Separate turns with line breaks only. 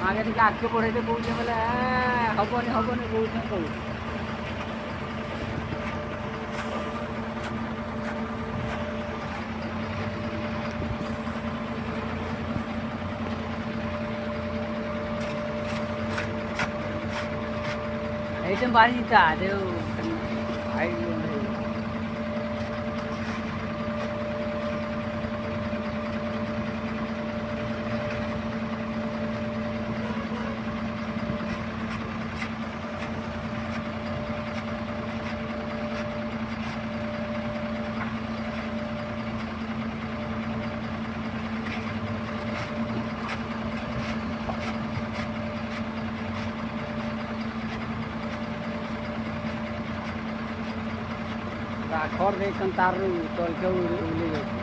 ଆଗେ ଟିକେ ଆଗକେ ବଢ଼େଇତେ କହୁଛେ ବୋଲେ ହବନି ହବନି କହୁଛେ କହୁଛେ। एकदम बारी था देव भाई ଖର ଦେଇଛନ୍ ତାର ତଳକେ ଉଲି ଯାଉଛି।